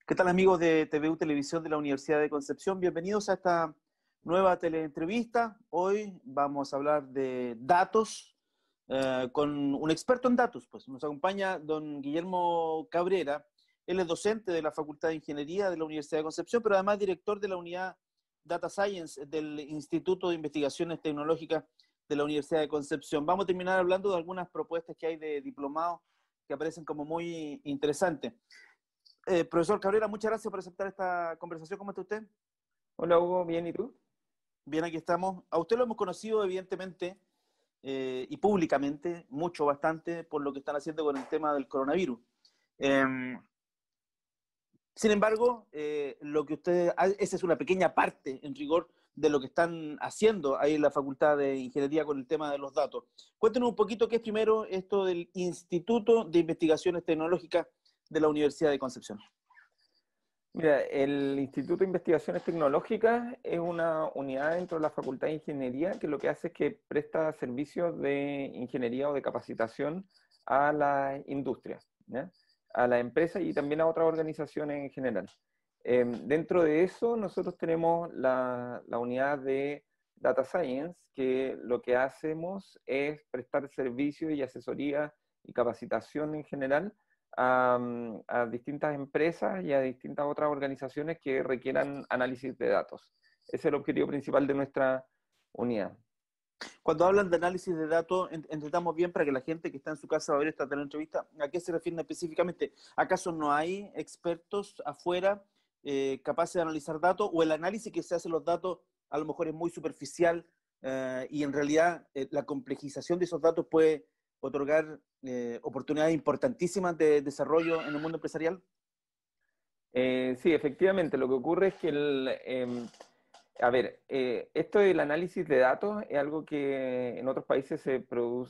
¿Qué tal amigos de TVU Televisión de la Universidad de Concepción? Bienvenidos a esta nueva teleentrevista. Hoy vamos a hablar de datos con un experto en datos. Pues nos acompaña don Guillermo Cabrera. Él es docente de la Facultad de Ingeniería de la Universidad de Concepción, pero además director de la unidad Data Science del Instituto de Investigaciones Tecnológicas de la Universidad de Concepción. Vamos a terminar hablando de algunas propuestas que hay de diplomados que aparecen como muy interesantes. Profesor Cabrera, muchas gracias por aceptar esta conversación. ¿Cómo está usted? Hola Hugo, ¿bien y tú? Bien, aquí estamos. A usted lo hemos conocido, evidentemente, y públicamente, mucho, bastante, por lo que están haciendo con el tema del coronavirus. Eh, Sin embargo, lo que ustedes, esa es una pequeña parte, en rigor, de lo que están haciendo ahí en la Facultad de Ingeniería con el tema de los datos. Cuéntenos un poquito qué es primero esto del Instituto de Investigaciones Tecnológicas de la Universidad de Concepción. Mira, el Instituto de Investigaciones Tecnológicas es una unidad dentro de la Facultad de Ingeniería que lo que hace es que presta servicios de ingeniería o de capacitación a las industrias, ¿ya? A las empresas y también a otras organizaciones en general. Dentro de eso nosotros tenemos la unidad de Data Science, que lo que hacemos es prestar servicios y asesoría y capacitación en general a distintas empresas y a distintas otras organizaciones que requieran análisis de datos. Ese es el objetivo principal de nuestra unidad. Cuando hablan de análisis de datos, entendamos bien para que la gente que está en su casa va a ver esta entrevista, ¿a qué se refieren específicamente? ¿Acaso no hay expertos afuera capaces de analizar datos o el análisis que se hace de los datos a lo mejor es muy superficial y en realidad la complejización de esos datos puede otorgar oportunidades importantísimas de desarrollo en el mundo empresarial? Sí, efectivamente, lo que ocurre es que a ver, esto del análisis de datos es algo que en otros países se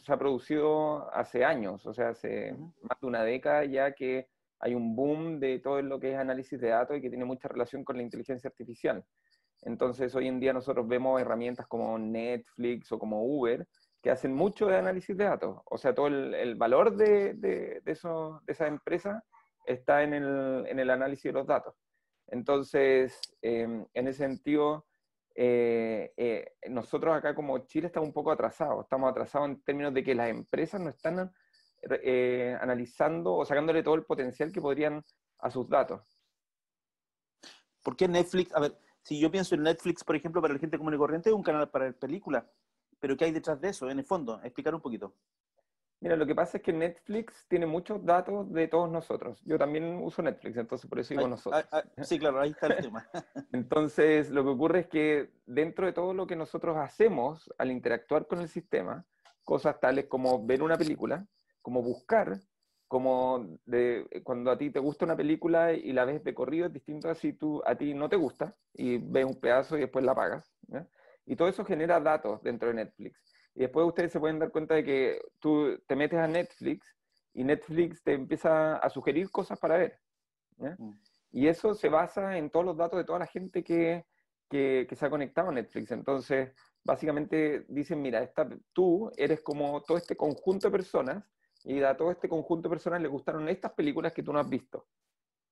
ha producido hace años, o sea, hace Uh-huh. más de una década ya que hay un boom de todo lo que es análisis de datos y que tiene mucha relación con la inteligencia artificial. Entonces, hoy en día nosotros vemos herramientas como Netflix o como Uber que hacen mucho de análisis de datos. O sea, todo el valor de esas empresas está en el análisis de los datos. Entonces, en ese sentido, nosotros acá como Chile estamos un poco atrasados. Estamos atrasados en términos de que las empresas no están analizando o sacándole todo el potencial que podrían a sus datos. ¿Por qué Netflix? A ver, si yo pienso en Netflix, por ejemplo, para la gente común y corriente, es un canal para ver películas, pero ¿qué hay detrás de eso, en el fondo? Explicar un poquito. Mira, lo que pasa es que Netflix tiene muchos datos de todos nosotros. Yo también uso Netflix, entonces por eso digo nosotros. Sí, claro, ahí está el tema. Entonces, lo que ocurre es que dentro de todo lo que nosotros hacemos al interactuar con el sistema, cosas tales como ver una película, como buscar, cuando a ti te gusta una película y la ves de corrido, es distinto a si a ti no te gusta y ves un pedazo y después la apagas, ¿ya? Y todo eso genera datos dentro de Netflix. Y después ustedes se pueden dar cuenta de que tú te metes a Netflix y Netflix te empieza a sugerir cosas para ver, ¿ya? Mm. Y eso se basa en todos los datos de toda la gente que se ha conectado a Netflix. Entonces, básicamente dicen, mira, tú eres como todo este conjunto de personas y a todo este conjunto de personas les gustaron estas películas que tú no has visto.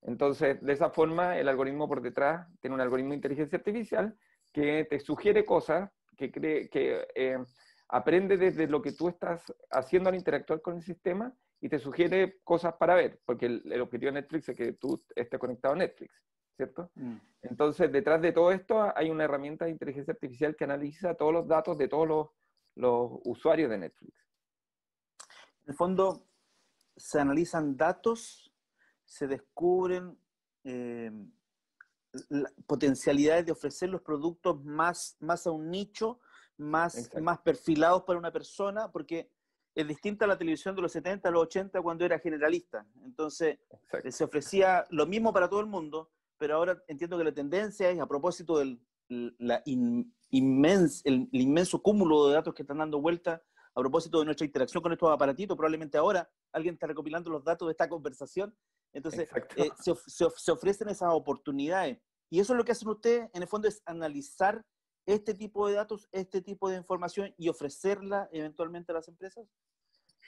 Entonces, de esa forma, el algoritmo por detrás tiene un algoritmo de inteligencia artificial que te sugiere cosas, que aprende desde lo que tú estás haciendo al interactuar con el sistema y te sugiere cosas para ver, porque el objetivo de Netflix es que tú estés conectado a Netflix, ¿cierto? Mm. Entonces, detrás de todo esto hay una herramienta de inteligencia artificial que analiza todos los datos de todos los usuarios de Netflix. En el fondo, se analizan datos, se descubren eh, potencialidades de ofrecer los productos más a un nicho, más Exacto, perfilados para una persona, porque es distinta a la televisión de los 70 a los 80 cuando era generalista. Entonces, exacto. se ofrecía lo mismo para todo el mundo, pero ahora entiendo que la tendencia es, a propósito del el inmenso cúmulo de datos que están dando vuelta, a propósito de nuestra interacción con estos aparatitos, probablemente ahora alguien está recopilando los datos de esta conversación, entonces Exacto. se ofrecen esas oportunidades. Y eso es lo que hacen ustedes, en el fondo, es analizar este tipo de datos, este tipo de información y ofrecerla eventualmente a las empresas.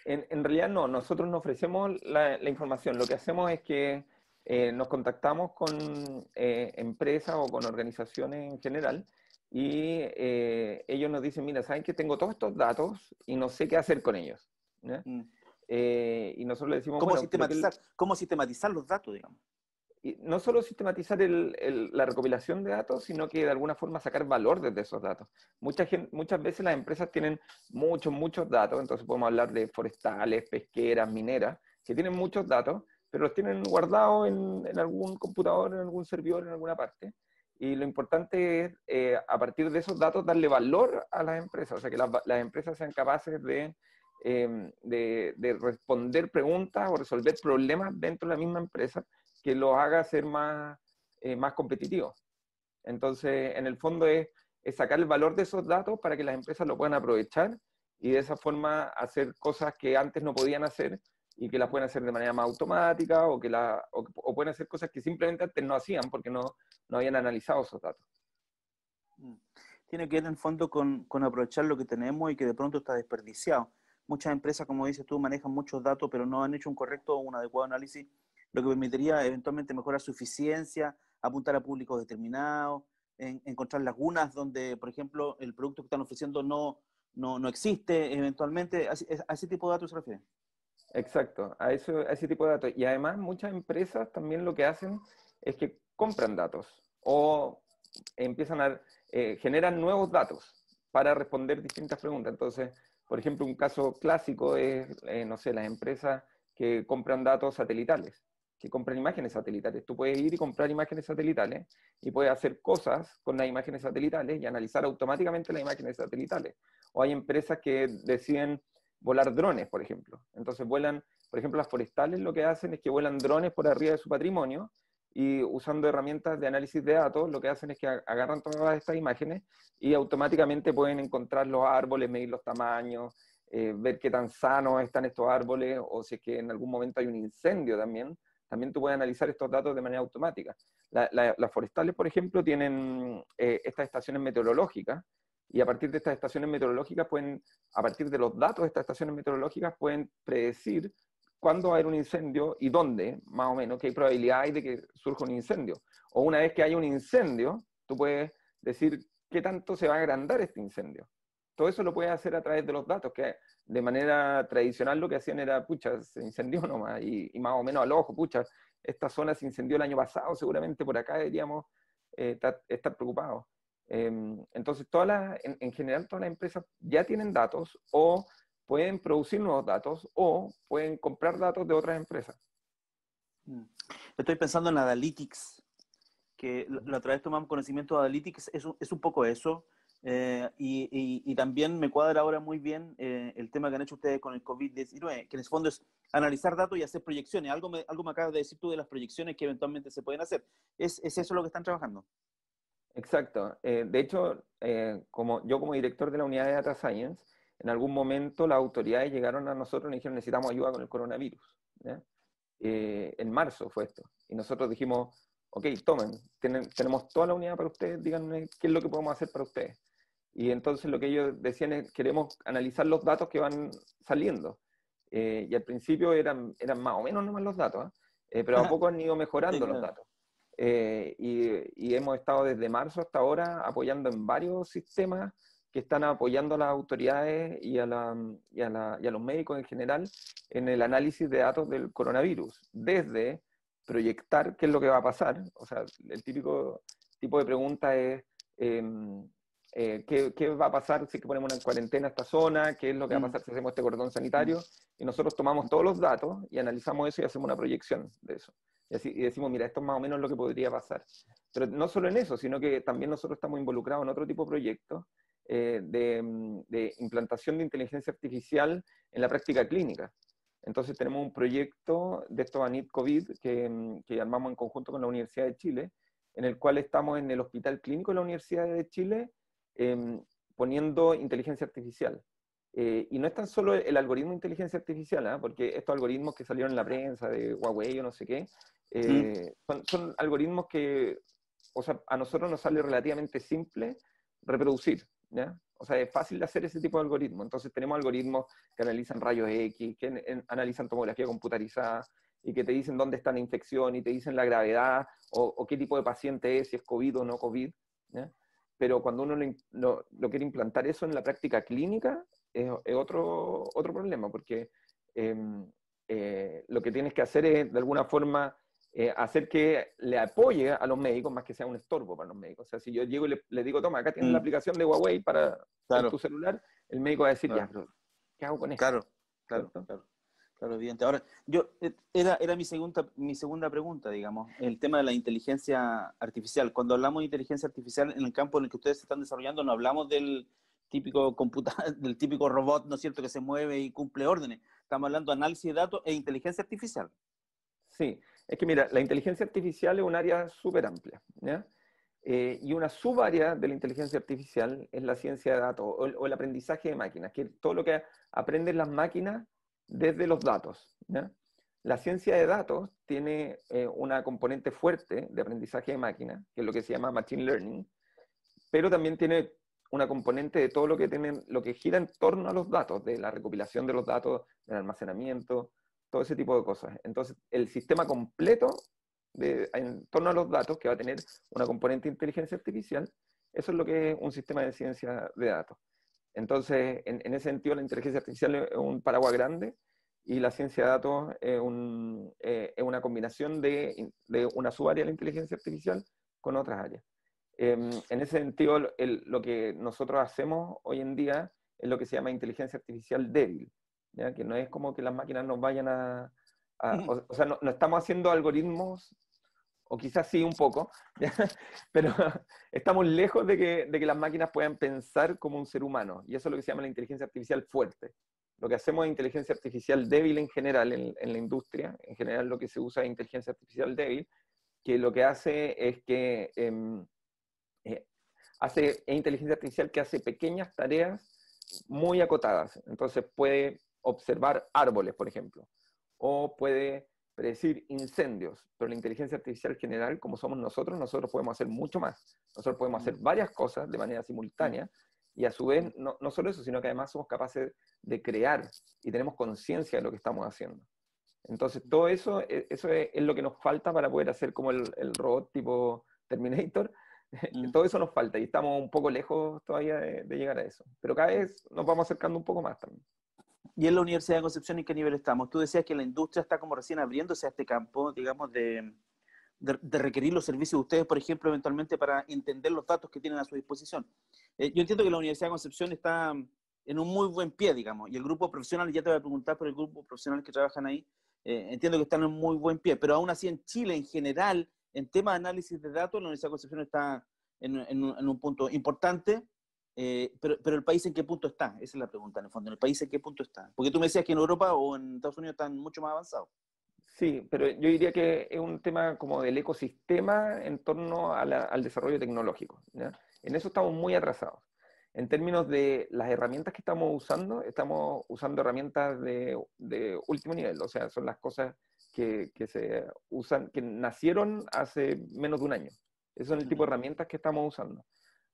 En realidad no, nosotros no ofrecemos la información, lo que hacemos es que nos contactamos con empresas o con organizaciones en general y ellos nos dicen, mira, ¿saben que tengo todos estos datos y no sé qué hacer con ellos? ¿Ya? Mm. Y nosotros le decimos, ¿Cómo bueno, sistematizar, cómo sistematizar los datos, digamos? y no solo sistematizar la recopilación de datos, sino que de alguna forma sacar valor desde esos datos. Muchas veces las empresas tienen muchos datos, entonces podemos hablar de forestales, pesqueras, mineras, que tienen muchos datos, pero los tienen guardados en algún computador, en algún servidor, en alguna parte. Y lo importante es, a partir de esos datos, darle valor a las empresas, o sea, que las empresas sean capaces de responder preguntas o resolver problemas dentro de la misma empresa que los haga ser más competitivos. Entonces, en el fondo es sacar el valor de esos datos para que las empresas lo puedan aprovechar y de esa forma hacer cosas que antes no podían hacer y que las pueden hacer de manera más automática o pueden hacer cosas que simplemente antes no hacían porque no habían analizado esos datos. Tiene que ver en el fondo con aprovechar lo que tenemos y que de pronto está desperdiciado. Muchas empresas, como dices tú, manejan muchos datos, pero no han hecho un correcto o un adecuado análisis, lo que permitiría eventualmente mejorar su eficiencia, apuntar a públicos determinados, encontrar lagunas donde, por ejemplo, el producto que están ofreciendo no existe, eventualmente. ¿A ese tipo de datos se refiere? Exacto, a ese tipo de datos. Y además muchas empresas también lo que hacen es que compran datos o generan nuevos datos para responder distintas preguntas. Entonces, por ejemplo, un caso clásico es, no sé, las empresas que compran datos satelitales, que compran imágenes satelitales. Tú puedes ir y comprar imágenes satelitales y puedes hacer cosas con las imágenes satelitales y analizar automáticamente las imágenes satelitales. O hay empresas que deciden volar drones, por ejemplo. Entonces vuelan, por ejemplo, las forestales lo que hacen es que vuelan drones por arriba de su patrimonio y usando herramientas de análisis de datos, lo que hacen es que agarran todas estas imágenes y automáticamente pueden encontrar los árboles, medir los tamaños, ver qué tan sanos están estos árboles o si es que en algún momento hay un incendio también tú puedes analizar estos datos de manera automática. Las forestales, por ejemplo, tienen estas estaciones meteorológicas y a partir de estas estaciones meteorológicas a partir de los datos de estas estaciones meteorológicas pueden predecir cuándo va a haber un incendio y dónde, más o menos, qué probabilidad hay de que surja un incendio. O una vez que haya un incendio, tú puedes decir qué tanto se va a agrandar este incendio. Todo eso lo puedes hacer a través de los datos, que de manera tradicional lo que hacían era, pucha, se incendió nomás, y más o menos al ojo, pucha, esta zona se incendió el año pasado, seguramente por acá deberíamos estar preocupados. Entonces, en general, todas las empresas ya tienen datos o pueden producir nuevos datos o pueden comprar datos de otras empresas. Estoy pensando en Analytics, que la otra vez tomamos conocimiento de Analytics, es un poco eso, y también me cuadra ahora muy bien el tema que han hecho ustedes con el COVID-19, que en el fondo es analizar datos y hacer proyecciones. Algo me acabas de decir tú de las proyecciones que eventualmente se pueden hacer. ¿Es eso lo que están trabajando? Exacto. De hecho, como director de la unidad de Data Science, en algún momento las autoridades llegaron a nosotros y nos dijeron necesitamos ayuda con el coronavirus. ¿Ya? En marzo fue esto. Y nosotros dijimos, ok, tomen, tenemos toda la unidad para ustedes, díganme qué es lo que podemos hacer para ustedes. Y entonces lo que ellos decían es, queremos analizar los datos que van saliendo. Y al principio eran más o menos nomás los datos, pero a poco han ido Sí, mejorando los claro. datos. Y hemos estado desde marzo hasta ahora apoyando en varios sistemas que están apoyando a las autoridades y a los médicos en general en el análisis de datos del coronavirus, desde proyectar qué es lo que va a pasar, o sea, el típico tipo de pregunta es ¿qué va a pasar si ponemos en cuarentena esta zona? ¿Qué es lo que va a Mm, pasar si hacemos este cordón mm, sanitario? Y nosotros tomamos todos los datos y analizamos eso y hacemos una proyección de eso. Y decimos, mira, esto es más o menos lo que podría pasar. Pero no solo en eso, sino que también nosotros estamos involucrados en otro tipo de proyectos de implantación de inteligencia artificial en la práctica clínica. Entonces tenemos un proyecto de estos ANIT COVID que armamos en conjunto con la Universidad de Chile, en el cual estamos en el Hospital Clínico de la Universidad de Chile poniendo inteligencia artificial. Y no es tan solo el algoritmo de inteligencia artificial, porque estos algoritmos que salieron en la prensa de Huawei o no sé qué, mm. son algoritmos que, o sea, a nosotros nos sale relativamente simple reproducir, ¿ya? O sea, es fácil de hacer ese tipo de algoritmos. Entonces tenemos algoritmos que analizan rayos X, que analizan tomografía computarizada, y que te dicen dónde está la infección y te dicen la gravedad o qué tipo de paciente es, si es COVID o no COVID, ¿ya? Pero cuando uno lo quiere implantar eso en la práctica clínica, es otro problema, porque lo que tienes que hacer es, de alguna forma, hacer que le apoye a los médicos más que sea un estorbo para los médicos. O sea, si yo llego y le digo, toma, acá tienes la aplicación de Huawei en Claro, tu celular, el médico va a decir, ya, claro, pero ¿qué hago con esto? claro, claro, ¿Cierto? claro. Claro, evidente. Ahora, era mi segunda pregunta, digamos, el tema de la inteligencia artificial. Cuando hablamos de inteligencia artificial en el campo en el que ustedes se están desarrollando, no hablamos del típico del típico robot, ¿no es cierto?, que se mueve y cumple órdenes. Estamos hablando de análisis de datos e inteligencia artificial. Sí, es que mira, la inteligencia artificial es un área súper amplia, ¿ya? Y una subárea de la inteligencia artificial es la ciencia de datos o el aprendizaje de máquinas, que es todo lo que aprenden las máquinas desde los datos, ¿ya? La ciencia de datos tiene una componente fuerte de aprendizaje de máquinas, que es lo que se llama machine learning, pero también tiene una componente de todo lo que gira en torno a los datos, de la recopilación de los datos, del almacenamiento, todo ese tipo de cosas. Entonces, el sistema completo en torno a los datos, que va a tener una componente de inteligencia artificial, eso es lo que es un sistema de ciencia de datos. Entonces, en ese sentido, la inteligencia artificial es un paraguas grande y la ciencia de datos es una combinación de una subárea de la inteligencia artificial con otras áreas. En ese sentido, lo que nosotros hacemos hoy en día es lo que se llama inteligencia artificial débil, ¿ya? Que no es como que las máquinas nos vayan o sea, no estamos haciendo algoritmos, o quizás sí un poco, ¿ya? Pero estamos lejos de que las máquinas puedan pensar como un ser humano, y eso es lo que se llama la inteligencia artificial fuerte. Lo que hacemos es inteligencia artificial débil en general en la industria, en general lo que se usa es inteligencia artificial débil, que lo que hace es que es inteligencia artificial que hace pequeñas tareas muy acotadas. Entonces puede observar árboles, por ejemplo, o puede predecir incendios, pero la inteligencia artificial general, como somos nosotros podemos hacer mucho más. Nosotros podemos hacer varias cosas de manera simultánea y a su vez, no solo eso, sino que además somos capaces de crear y tenemos conciencia de lo que estamos haciendo. Entonces, todo eso es lo que nos falta para poder hacer como el robot tipo Terminator. Todo eso nos falta y estamos un poco lejos todavía de llegar a eso. Pero cada vez nos vamos acercando un poco más también. ¿Y en la Universidad de Concepción en qué nivel estamos? Tú decías que la industria está como recién abriéndose a este campo, digamos, de requerir los servicios de ustedes, por ejemplo, eventualmente para entender los datos que tienen a su disposición. Yo entiendo que la Universidad de Concepción está en un muy buen pie, digamos, y el grupo profesional, ya te voy a preguntar por el grupo profesional que trabajan ahí, entiendo que están en un muy buen pie, pero aún así en Chile, en general, en temas de análisis de datos, la Universidad de Concepción está en un punto importante, pero el país en qué punto está, esa es la pregunta en el fondo, ¿el país en qué punto está? Porque tú me decías que en Europa o en Estados Unidos están mucho más avanzados. Sí, pero yo diría que es un tema como del ecosistema en torno al desarrollo tecnológico, ¿ya? En eso estamos muy atrasados. En términos de las herramientas que estamos usando herramientas de último nivel, o sea, son las cosas que se usan, que nacieron hace menos de un año. Esos son el tipo de herramientas que estamos usando.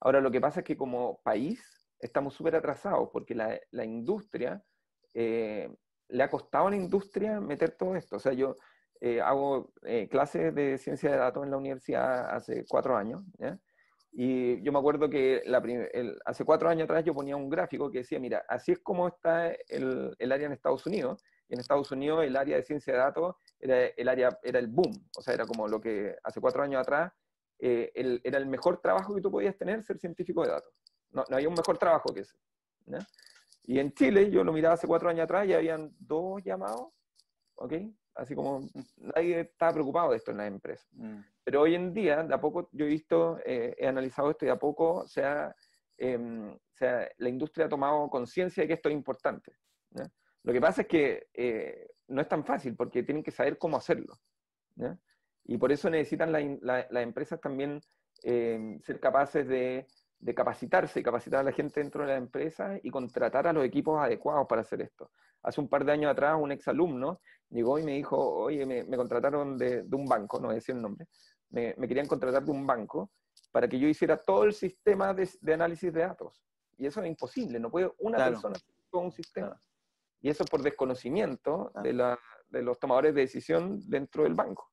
Ahora, lo que pasa es que como país estamos súper atrasados, porque la industria le ha costado a la industria meter todo esto. O sea, yo hago clases de ciencia de datos en la universidad hace 4 años, ¿ya? Y yo me acuerdo que hace 4 años atrás yo ponía un gráfico que decía, mira, así es como está el área en Estados Unidos. Y en Estados Unidos el área de ciencia de datos era el boom. O sea, era como lo que hace 4 años atrás era el mejor trabajo que tú podías tener, ser científico de datos. No había un mejor trabajo que ese, ¿ya? Y en Chile, yo lo miraba hace 4 años atrás y habían 2 llamados, ¿ok? Así como nadie estaba preocupado de esto en las empresas. Pero hoy en día, de a poco, yo he visto, he analizado esto y de a poco la industria ha tomado conciencia de que esto es importante, ¿ya? Lo que pasa es que no es tan fácil porque tienen que saber cómo hacerlo, ¿ya? Y por eso necesitan las empresas también ser capaces de capacitarse y capacitar a la gente dentro de la empresa y contratar a los equipos adecuados para hacer esto. Hace un par de años atrás, un exalumno llegó y me dijo, oye, me contrataron de un banco, no voy a decir el nombre, me querían contratar de un banco para que yo hiciera todo el sistema de análisis de datos. Y eso es imposible, no puede una persona hacer todo un sistema. Claro. Y eso por desconocimiento de los tomadores de decisión dentro del banco.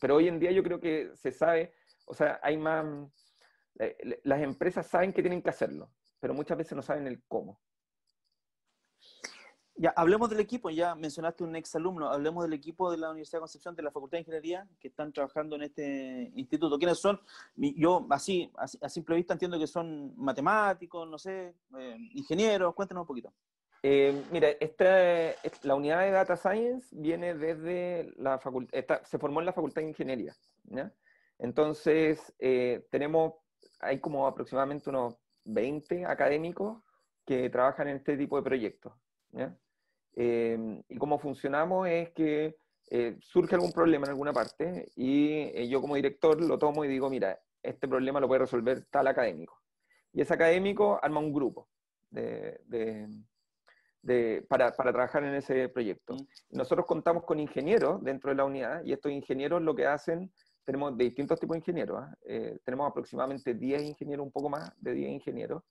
Pero hoy en día yo creo que se sabe, o sea, hay más, las empresas saben que tienen que hacerlo, pero muchas veces no saben el cómo. Ya, hablemos del equipo, ya mencionaste un exalumno, hablemos del equipo de la Universidad de Concepción, de la Facultad de Ingeniería, que están trabajando en este instituto. ¿Quiénes son? Yo, así a simple vista entiendo que son matemáticos, no sé, ingenieros, cuéntanos un poquito. Mira, la unidad de Data Science viene desde la facultad, se formó en la Facultad de Ingeniería, ¿ya? Entonces, hay como aproximadamente unos 20 académicos que trabajan en este tipo de proyectos, ¿ya? Y cómo funcionamos es que surge algún problema en alguna parte y yo como director lo tomo y digo, mira, este problema lo puede resolver tal académico. Y ese académico arma un grupo para trabajar en ese proyecto. Nosotros contamos con ingenieros dentro de la unidad y estos ingenieros lo que hacen, tenemos de distintos tipos de ingenieros, tenemos aproximadamente 10 ingenieros, un poco más de 10 ingenieros,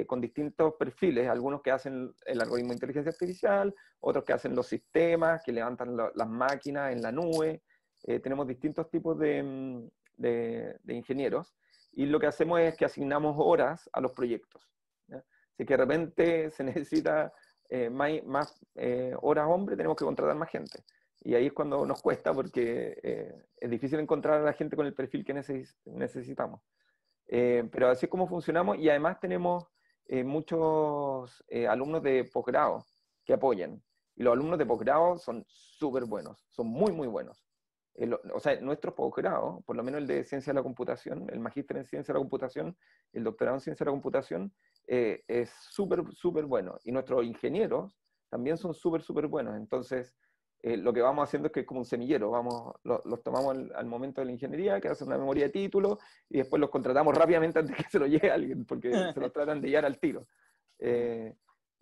con distintos perfiles, algunos que hacen el algoritmo de inteligencia artificial, otros que hacen los sistemas, que levantan las máquinas en la nube, tenemos distintos tipos de ingenieros, y lo que hacemos es que asignamos horas a los proyectos, ¿ya? Si que de repente se necesita más horas hombre, tenemos que contratar más gente. Y ahí es cuando nos cuesta porque es difícil encontrar a la gente con el perfil que necesitamos. Pero así es como funcionamos y además tenemos muchos alumnos de posgrado que apoyan. Y los alumnos de posgrado son súper buenos, son muy, muy buenos. O sea, nuestros posgrados, por lo menos el de Ciencia de la Computación, el magíster en Ciencia de la Computación, el doctorado en Ciencia de la Computación, es súper, súper bueno. Y nuestros ingenieros también son súper, súper buenos. Entonces, lo que vamos haciendo es que es como un semillero. Los tomamos al momento de la ingeniería, que hacen una memoria de título, y después los contratamos rápidamente antes que se lo llegue a alguien, porque se los tratan de llevar al tiro.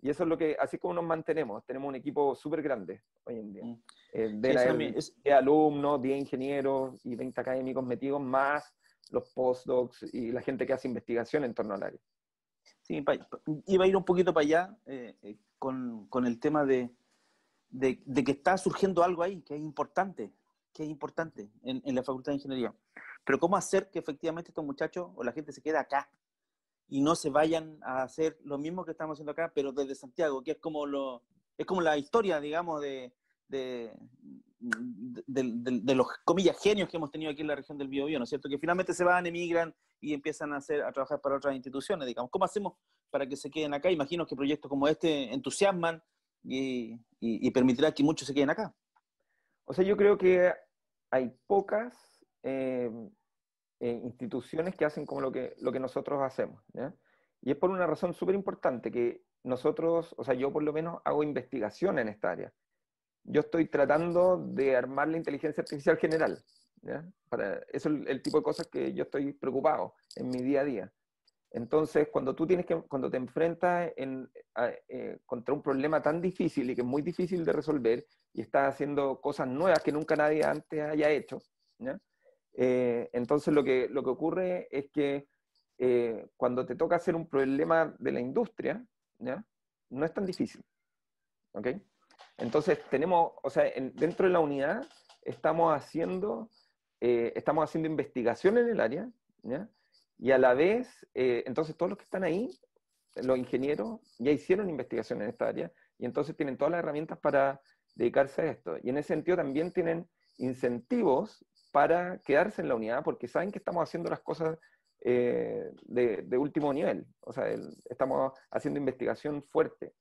Y eso es así como nos mantenemos. Tenemos un equipo súper grande hoy en día. De Sí, 10 alumnos, 10 ingenieros y 20 académicos metidos, más los postdocs y la gente que hace investigación en torno al área. Sí, iba a ir un poquito para allá con el tema de que está surgiendo algo ahí que es importante en la Facultad de Ingeniería. Pero ¿cómo hacer que efectivamente estos muchachos o la gente se quede acá y no se vayan a hacer lo mismo que estamos haciendo acá, pero desde Santiago, que es como la historia, digamos, de los, comillas, genios que hemos tenido aquí en la región del Biobío, ¿no es cierto? Que finalmente se van, emigran y empiezan a trabajar para otras instituciones, digamos. ¿Cómo hacemos para que se queden acá? Imagino que proyectos como este entusiasman y permitirá que muchos se queden acá. O sea, yo creo que hay pocas instituciones que hacen como lo que nosotros hacemos, ¿ya? Y es por una razón súper importante, que nosotros, o sea, yo por lo menos hago investigación en esta área. Yo estoy tratando de armar la inteligencia artificial general, ¿ya? Eso es el tipo de cosas que yo estoy preocupado en mi día a día. Entonces, cuando cuando te enfrentas contra un problema tan difícil y que es muy difícil de resolver y estás haciendo cosas nuevas que nunca nadie antes haya hecho, ¿ya? Entonces lo que ocurre es que cuando te toca hacer un problema de la industria, ¿ya? No es tan difícil, ¿ok? Entonces o sea, dentro de la unidad estamos haciendo investigación en el área, ¿ya? Y a la vez, entonces todos los que están ahí, los ingenieros, ya hicieron investigación en esta área y entonces tienen todas las herramientas para dedicarse a esto. Y en ese sentido también tienen incentivos para quedarse en la unidad porque saben que estamos haciendo las cosas de último nivel. O sea, estamos haciendo investigación fuerte.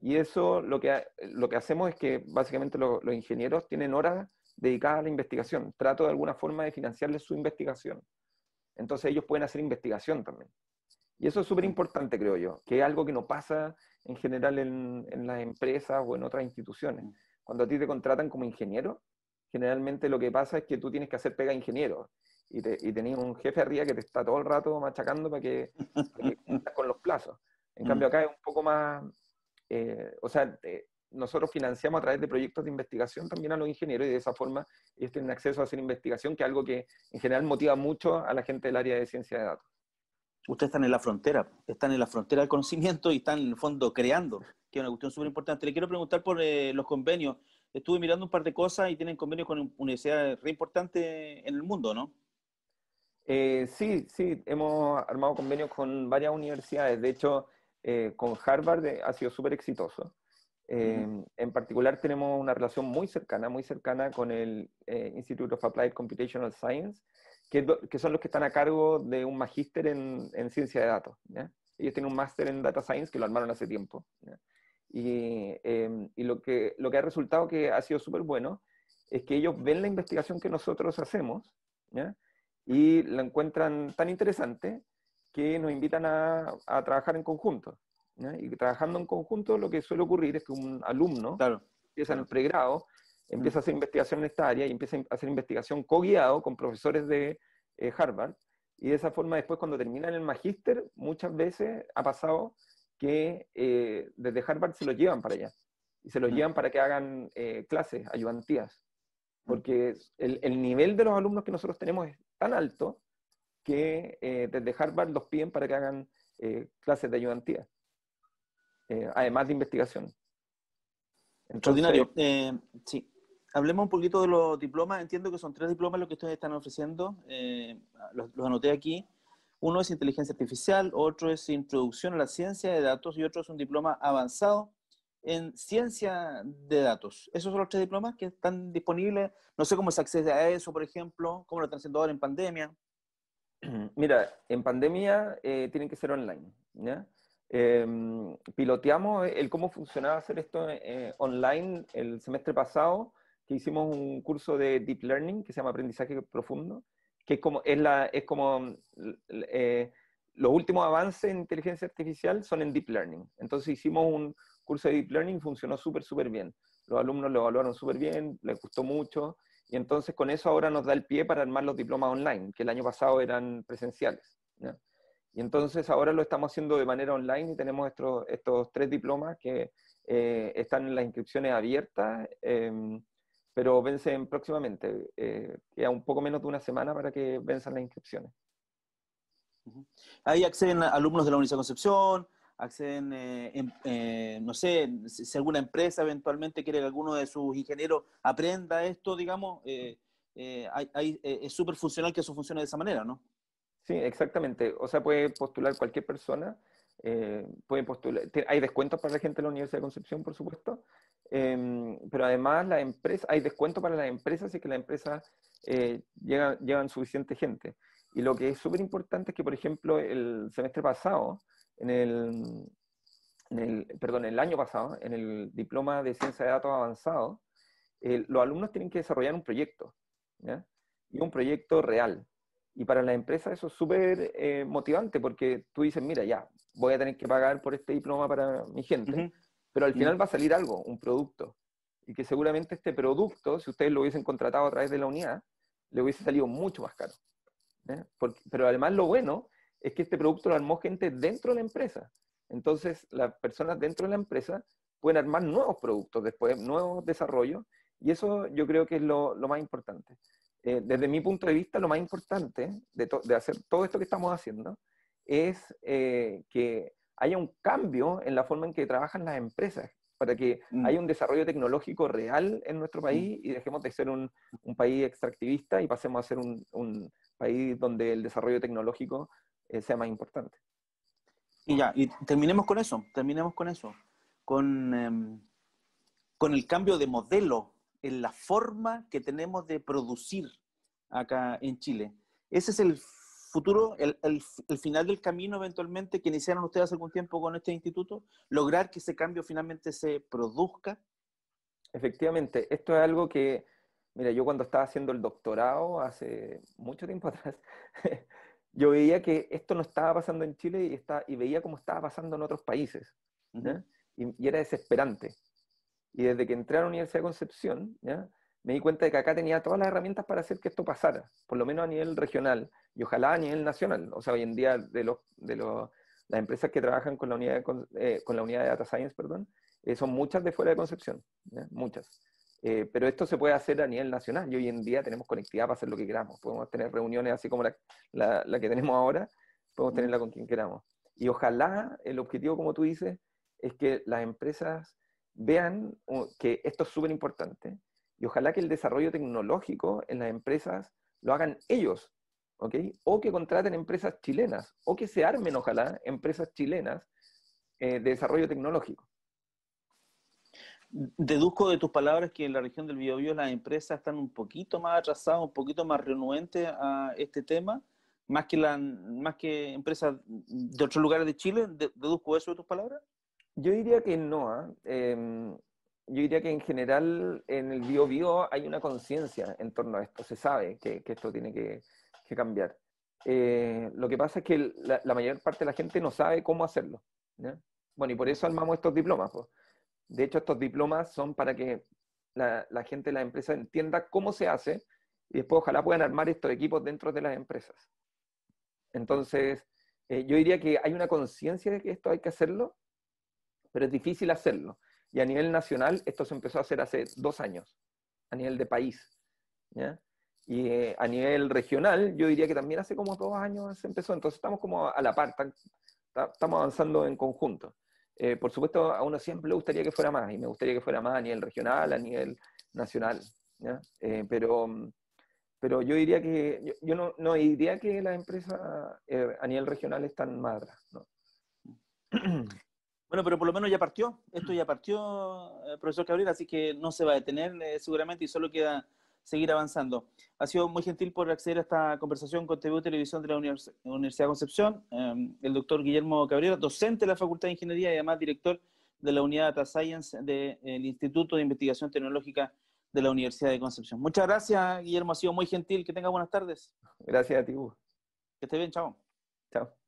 Y eso lo que hacemos es que básicamente los ingenieros tienen horas dedicadas a la investigación. Trato de alguna forma de financiarles su investigación. Entonces ellos pueden hacer investigación también. Y eso es súper importante, creo yo, que es algo que no pasa en general en las empresas o en otras instituciones. Cuando a ti te contratan como ingeniero, generalmente lo que pasa es que tú tienes que hacer pega de ingeniero y tenés un jefe arriba que te está todo el rato machacando para que cumplas con los plazos. En cambio acá es un poco más, o sea, nosotros financiamos a través de proyectos de investigación también a los ingenieros y de esa forma ellos tienen acceso a hacer investigación, que es algo que en general motiva mucho a la gente del área de ciencia de datos. Ustedes están en la frontera del conocimiento y están en el fondo creando, que es una cuestión súper importante. Le quiero preguntar por los convenios. estuve mirando un par de cosas y tienen convenios con universidades re importantes en el mundo, ¿no? Sí, sí, hemos armado convenios con varias universidades. De hecho, con Harvard ha sido súper exitoso. Ujú. En particular, tenemos una relación muy cercana con el Institute of Applied Computational Science, que son los que están a cargo de un magíster en ciencia de datos, ¿ya? Ellos tienen un máster en Data Science que lo armaron hace tiempo, ¿ya? Y lo que ha resultado que ha sido súper bueno es que ellos ven la investigación que nosotros hacemos, ¿ya? Y la encuentran tan interesante que nos invitan a trabajar en conjunto, ¿ya? Y trabajando en conjunto lo que suele ocurrir es que un alumno Claro, empieza en el claro. pregrado, Mm. empieza a hacer investigación en esta área y empieza a hacer investigación co-guiado con profesores de Harvard, y de esa forma después cuando terminan el magíster, muchas veces ha pasado que desde Harvard se los llevan para allá, y se los Mm. llevan para que hagan clases, ayudantías, Mm. porque el nivel de los alumnos que nosotros tenemos es tan alto que desde Harvard los piden para que hagan clases de ayudantía, además de investigación. Entonces, Extraordinario. Sí. Hablemos un poquito de los diplomas. Entiendo que son 3 diplomas los que ustedes están ofreciendo. Los anoté aquí. Uno es inteligencia artificial, otro es introducción a la ciencia de datos y otro es un diploma avanzado en ciencia de datos. Esos son los 3 diplomas que están disponibles. No sé cómo se accede a eso, por ejemplo, cómo lo están haciendo ahora en pandemia. mira, en pandemia tienen que ser online, ¿ya? Piloteamos el cómo funcionaba hacer esto online el semestre pasado, que hicimos un curso de Deep Learning que se llama Aprendizaje Profundo, que es como los últimos avances en inteligencia artificial son en Deep Learning. Entonces hicimos un curso de Deep Learning y funcionó súper, súper bien. Los alumnos lo evaluaron súper bien, les gustó mucho. Y entonces con eso ahora nos da el pie para armar los diplomas online, que el año pasado eran presenciales, ¿ya? Y entonces ahora lo estamos haciendo de manera online y tenemos estos 3 diplomas que están en las inscripciones abiertas, pero vencen próximamente. Queda un poco menos de una semana para que venzan las inscripciones. Ahí acceden alumnos de la Universidad de Concepción, acceden, no sé, si alguna empresa eventualmente quiere que alguno de sus ingenieros aprenda esto, digamos, es súper funcional que eso funcione de esa manera, ¿no? Sí, exactamente. O sea, puede postular cualquier persona. Puede postular. Hay descuentos para la gente de la Universidad de Concepción, por supuesto. Pero además la empresa, hay descuento para las empresas y que las empresas llevan suficiente gente. Y lo que es súper importante es que, por ejemplo, el semestre pasado, perdón, el año pasado, en el diploma de ciencia de datos avanzado, los alumnos tienen que desarrollar un proyecto, ¿ya? Y un proyecto real. Y para la empresa eso es súper motivante porque tú dices, mira, ya, voy a tener que pagar por este diploma para mi gente, Ujú, pero al ujú. final va a salir algo, un producto. Y que seguramente este producto, si ustedes lo hubiesen contratado a través de la unidad, le hubiese salido mucho más caro, ¿ya? Pero además lo bueno es que este producto lo armó gente dentro de la empresa. Entonces, las personas dentro de la empresa pueden armar nuevos productos después, nuevos desarrollos, y eso yo creo que es lo más importante. Desde mi punto de vista, lo más importante de hacer todo esto que estamos haciendo es que haya un cambio en la forma en que trabajan las empresas, para que Mm, haya un desarrollo tecnológico real en nuestro mm. país y dejemos de ser un país extractivista y pasemos a ser un país donde el desarrollo tecnológico sea más importante. Y ya, y terminemos con el cambio de modelo en la forma que tenemos de producir acá en Chile. Ese es el futuro, el final del camino eventualmente que iniciaron ustedes hace algún tiempo con este instituto, lograr que ese cambio finalmente se produzca. Efectivamente, esto es algo que, mira, yo cuando estaba haciendo el doctorado hace mucho tiempo atrás, yo veía que esto no estaba pasando en Chile y veía cómo estaba pasando en otros países, Uh-huh. ¿ya? Y era desesperante. Y desde que entré a la Universidad de Concepción, ¿ya? Me di cuenta de que acá tenía todas las herramientas para hacer que esto pasara, por lo menos a nivel regional y ojalá a nivel nacional. O sea, hoy en día las empresas que trabajan con la unidad de Data Science, perdón, son muchas de fuera de Concepción, ¿ya? Muchas. Pero esto se puede hacer a nivel nacional y hoy en día tenemos conectividad para hacer lo que queramos. Podemos tener reuniones así como la que tenemos ahora, podemos Uh-huh. tenerla con quien queramos. Y ojalá el objetivo, como tú dices, es que las empresas vean que esto es súper importante y ojalá que el desarrollo tecnológico en las empresas lo hagan ellos, ¿ok? O que contraten empresas chilenas, o que se armen, ojalá, empresas chilenas de desarrollo tecnológico. Deduzco de tus palabras que en la región del Biobío las empresas están un poquito más atrasadas, un poquito más renuentes a este tema, más que empresas de otros lugares de Chile. ¿Deduzco eso de tus palabras? Yo diría que no, ¿ah? Yo diría que en general en el Biobío hay una conciencia en torno a esto, se sabe que esto tiene que cambiar. Lo que pasa es que la mayor parte de la gente no sabe cómo hacerlo, ¿ya? Bueno, y por eso armamos estos diplomas, pues. De hecho, estos diplomas son para que la gente de la empresa entienda cómo se hace y después ojalá puedan armar estos equipos dentro de las empresas. Entonces, yo diría que hay una conciencia de que esto hay que hacerlo, pero es difícil hacerlo. Y a nivel nacional, esto se empezó a hacer hace 2 años, a nivel de país, ¿ya? Y a nivel regional, yo diría que también hace como 2 años se empezó. Entonces estamos como a la par, estamos avanzando en conjunto. Por supuesto, a uno siempre le gustaría que fuera más, y me gustaría que fuera más a nivel regional, a nivel nacional, ¿ya? Pero yo diría que, yo no diría que las empresas a nivel regional están más atrás, ¿no? Bueno, pero por lo menos ya partió, esto ya partió, profesor Cabrera, así que no se va a detener seguramente y solo queda seguir avanzando. Ha sido muy gentil por acceder a esta conversación con TV Televisión de la Universidad de Concepción, el doctor Guillermo Cabrera, docente de la Facultad de Ingeniería y además director de la Unidad Data Science del Instituto de Investigación Tecnológica de la Universidad de Concepción. Muchas gracias, Guillermo, ha sido muy gentil, que tenga buenas tardes. Gracias a ti, Hugo. Que esté bien, chao. Chao.